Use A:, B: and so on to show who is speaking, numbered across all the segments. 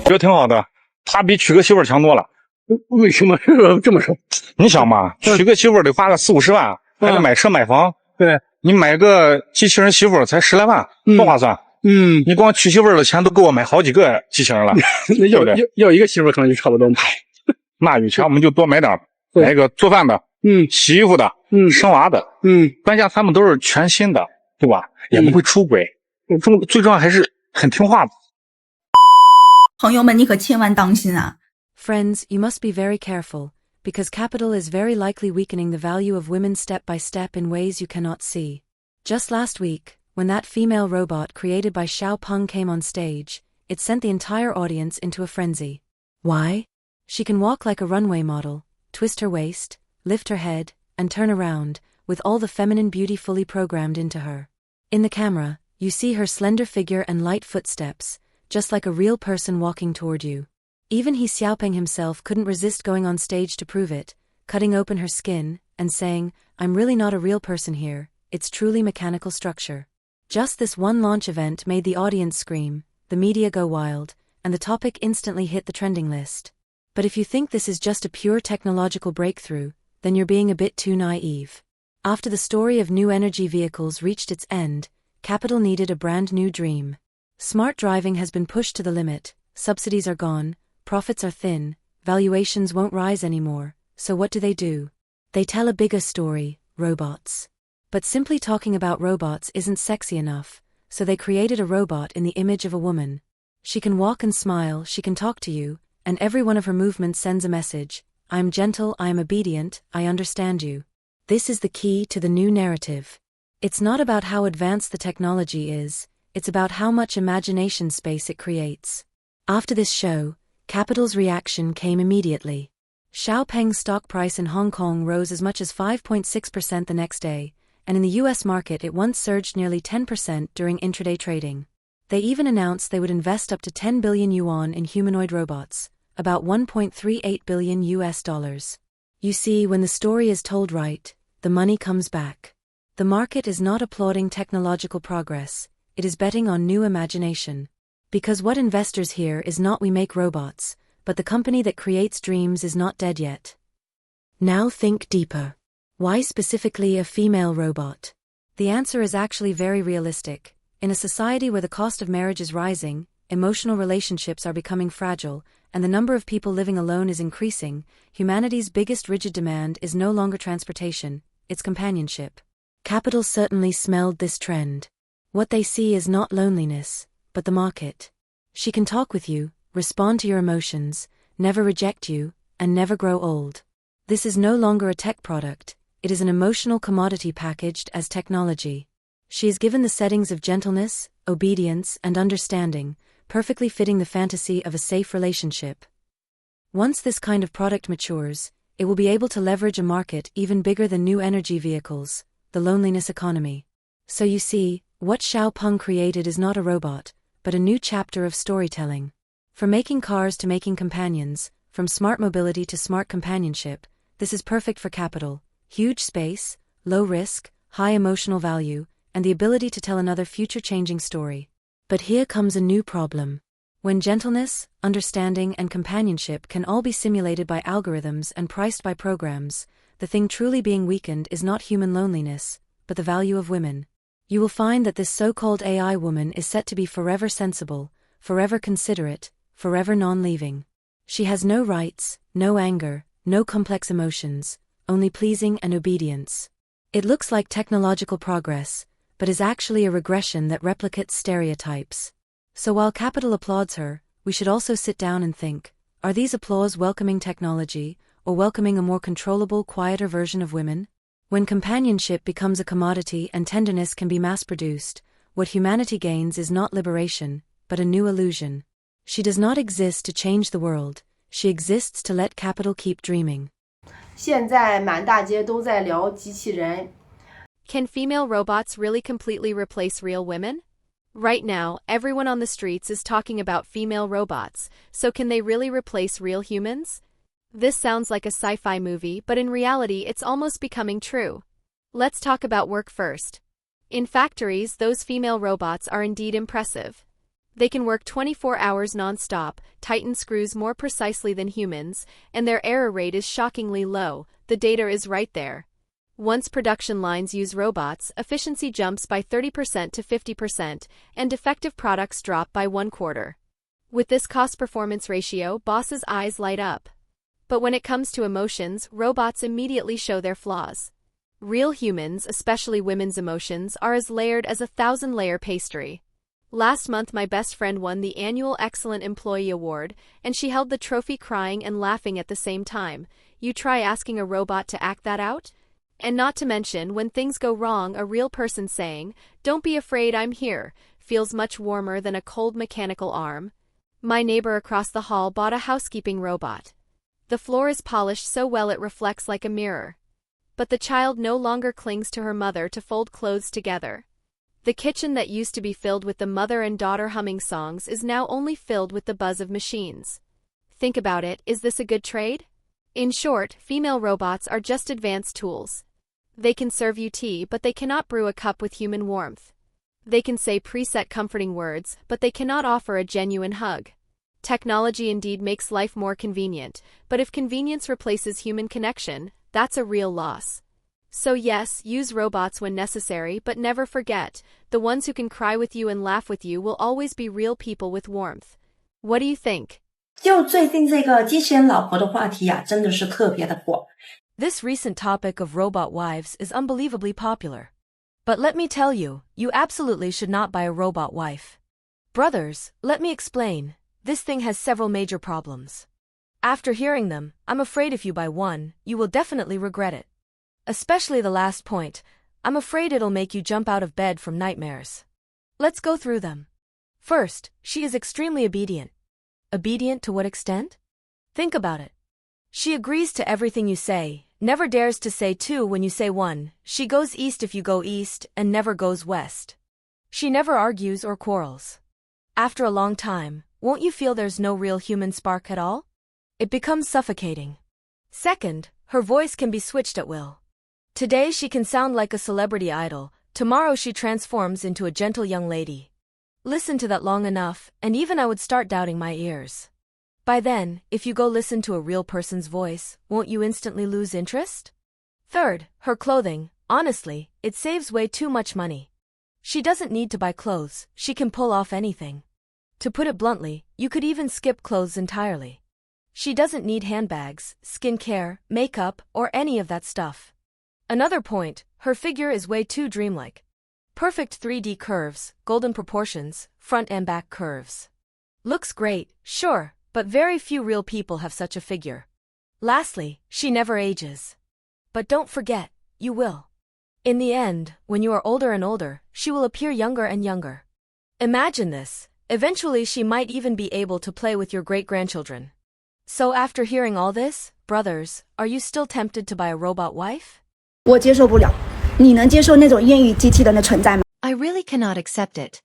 A: 觉得挺好的，他比娶个媳妇儿强多了。
B: 为什么这么说？
A: 你想嘛，娶个媳妇儿得花个40-50万，还得买车买房。
B: 对，
A: 你买个机器人媳妇儿才10来万，多划算。你光娶媳妇儿的钱都够我买好几个机器人了。
B: 那要一个媳妇儿可能就差不多。
A: 那以前我们就多买点，买一个做饭的，洗衣服的，生娃的，关键他们都是全新的，对吧？也不会出轨，最重要还是很听话的。
C: 朋友们，你可千万当心啊！
D: Friends, you must be very careful, because capital is very likely weakening the value of women step by step in ways you cannot see. Just last week, when that female robot created by Xiao Peng came on stage, it sent the entire audience into a frenzy. Why? She can walk like a runway model, twist her waist, lift her head, and turn around, with all the feminine beauty fully programmed into her. In the camera, you see her slender figure and light footsteps, just like a real person walking toward you. Even Xiao Peng himself couldn't resist going on stage to prove it, cutting open her skin, and saying, "I'm really not a real person here, it's truly mechanical structure." Just this one launch event made the audience scream, the media go wild, and the topic instantly hit the trending list. But if you think this is just a pure technological breakthrough, then you're being a bit too naive. After the story of new energy vehicles reached its end, capital needed a brand new dream. Smart driving has been pushed to the limit, subsidies are gone, profits are thin, valuations won't rise anymore, so what do? They tell a bigger story, robots. But simply talking about robots isn't sexy enough, so they created a robot in the image of a woman. She can walk and smile, she can talk to you, and every one of her movements sends a message. I am gentle, I am obedient, I understand you. This is the key to the new narrative. It's not about how advanced the technology is, it's about how much imagination space it creates. After this show, capital's reaction came immediately. Xiao Peng's stock price in Hong Kong rose as much as 5.6% the next day, and in the US market it once surged nearly 10% during intraday trading. They even announced they would invest up to 10 billion yuan in humanoid robots, about $1.38 billion. You see, when the story is told right, the money comes back. The market is not applauding technological progress, it is betting on new imagination. Because what investors hear is not "we make robots," but the company that creates dreams is not dead yet. Now think deeper. Why specifically a female robot? The answer is actually very realistic. In a society where the cost of marriage is rising, emotional relationships are becoming fragile, and the number of people living alone is increasing, humanity's biggest rigid demand is no longer transportation, it's companionship. Capital certainly smelled this trend. What they see is not loneliness, but the market. She can talk with you, respond to your emotions, never reject you, and never grow old. This is no longer a tech product, it is an emotional commodity packaged as technology. She is given the settings of gentleness, obedience, and understanding, perfectly fitting the fantasy of a safe relationship. Once this kind of product matures, it will be able to leverage a market even bigger than new energy vehicles, the loneliness economy. So you see, what Xiao Peng created is not a robot, but a new chapter of storytelling. From making cars to making companions, from smart mobility to smart companionship, this is perfect for capital: huge space, low risk, high emotional value, and the ability to tell another future-changing story. But here comes a new problem. When gentleness, understanding, and companionship can all be simulated by algorithms and priced by programs, the thing truly being weakened is not human loneliness, but the value of women. You will find that this so-called AI woman is set to be forever sensible, forever considerate, forever non-leaving. She has no rights, no anger, no complex emotions, only pleasing and obedience. It looks like technological progress, but is actually a regression that replicates stereotypes. So while capital applauds her, we should also sit down and think, are these applause welcoming technology, or welcoming a more controllable, quieter version of women? When companionship becomes a commodity and tenderness can be mass-produced, what humanity gains is not liberation, but a new illusion. She does not exist to change the world, she exists to let capital keep dreaming.
E: 现在满大街都在聊机器人。
F: Can female robots really completely replace real women? Right now, everyone on the streets is talking about female robots, so can they really replace real humans? This sounds like a sci-fi movie, but in reality it's almost becoming true. Let's talk about work first. In factories, those female robots are indeed impressive. They can work 24 hours non-stop, tighten screws more precisely than humans, and their error rate is shockingly low. The data is right there. Once production lines use robots, efficiency jumps by 30% to 50%, and defective products drop by 1/4. With this cost-performance ratio, bosses' eyes light up. But when it comes to emotions, robots immediately show their flaws. Real humans, especially women's emotions, are as layered as a 1,000-layer pastry. Last month my best friend won the annual Excellent Employee Award, and she held the trophy crying and laughing at the same time. You try asking a robot to act that out? And not to mention, when things go wrong, a real person saying, "Don't be afraid, I'm here," feels much warmer than a cold mechanical arm. My neighbor across the hall bought a housekeeping robot. The floor is polished so well it reflects like a mirror. But the child no longer clings to her mother to fold clothes together. The kitchen that used to be filled with the mother and daughter humming songs is now only filled with the buzz of machines. Think about it, is this a good trade? In short, female robots are just advanced tools. They can serve you tea, but they cannot brew a cup with human warmth. They can say preset comforting words, but they cannot offer a genuine hug. Technology indeed makes life more convenient, but if convenience replaces human connection, that's a real loss. So yes, use robots when necessary, but never forget, the ones who can cry with you and laugh with you will always be real people with warmth. What do you think?
G: 就最近这个机器人老婆的话题啊，真的是特别的火。
D: This recent topic of robot wives is unbelievably popular. But let me tell you, you absolutely should not buy a robot wife. Brothers, let me explain. This thing has several major problems. After hearing them, I'm afraid if you buy one, you will definitely regret it. Especially the last point, I'm afraid it'll make you jump out of bed from nightmares. Let's go through them. First, she is extremely obedient. Obedient to what extent? Think about it. She agrees to everything you say, never dares to say two when you say one, she goes east if you go east, and never goes west. She never argues or quarrels. After a long time, won't you feel there's no real human spark at all? It becomes suffocating. Second, her voice can be switched at will. Today she can sound like a celebrity idol, tomorrow she transforms into a gentle young lady. Listen to that long enough, and even I would start doubting my ears. By then, if you go listen to a real person's voice, won't you instantly lose interest? Third, her clothing, honestly, it saves way too much money. She doesn't need to buy clothes, she can pull off anything. To put it bluntly, you could even skip clothes entirely. She doesn't need handbags, skincare, makeup, or any of that stuff. Another point, her figure is way too dreamlike. Perfect 3D curves, golden proportions, front and back curves. Looks great, sure, but very few real people have such a figure. Lastly, she never ages. But don't forget, you will. In the end, when you are older and older, she will appear younger and younger. Imagine this, eventually she might even be able to play with your great-grandchildren. So after hearing all this, brothers, are you still tempted to buy a robot wife?
C: 我接受不了。你能接受那种艳遇机器人的存在吗？
D: I really cannot accept it.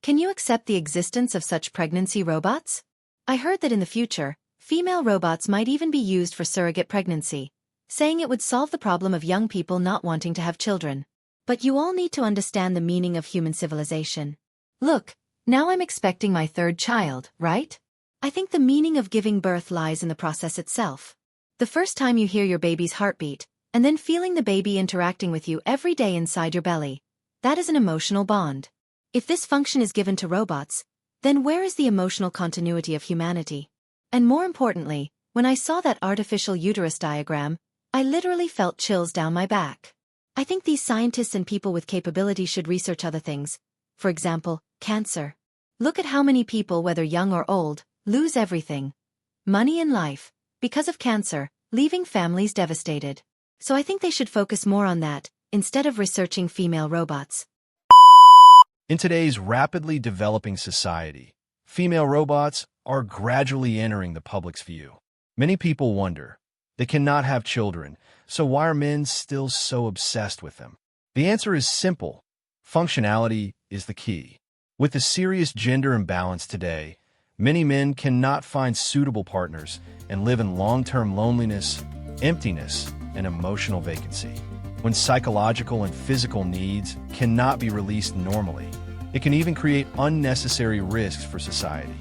D: Can you accept the existence of such pregnancy robots? I heard that in the future, female robots might even be used for surrogate pregnancy, saying it would solve the problem of young people not wanting to have children. But you all need to understand the meaning of human civilization. Look, now I'm expecting my third child, right? I think the meaning of giving birth lies in the process itself. The first time you hear your baby's heartbeat, and then feeling the baby interacting with you every day inside your belly, that is an emotional bond. If this function is given to robots, then where is the emotional continuity of humanity? And more importantly, when I saw that artificial uterus diagram, I literally felt chills down my back. I think these scientists and people with capability should research other things. For example, cancer. Look at how many people, whether young or old, lose everything. Money and life, because of cancer, leaving families devastated. So I think they should focus more on that, instead of researching female robots.
H: In today's rapidly developing society, female robots are gradually entering the public's view. Many people wonder, they cannot have children, so why are men still so obsessed with them? The answer is simple. Functionality is the key. With the serious gender imbalance today, many men cannot find suitable partners and live in long-term loneliness, emptiness, and emotional vacancy. When psychological and physical needs cannot be released normally, It can even create unnecessary risks for society.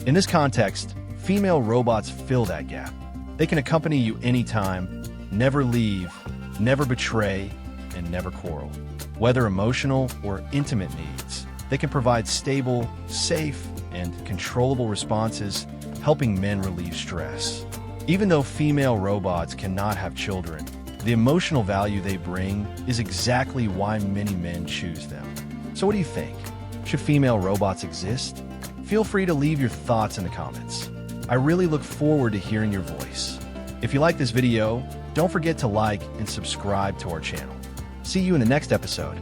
H: In this context, female robots fill that gap. They can accompany you anytime, never leave, never betray, and never quarrel. Whether emotional or intimate needs, they can provide stable, safe, and controllable responses, helping men relieve stress. Even though female robots cannot have children, the emotional value they bring is exactly why many men choose them. So what do you think? Should female robots exist? Feel free to leave your thoughts in the comments. I really look forward to hearing your voice. If you like this video, don't forget to like and subscribe to our channel. See you in the next episode.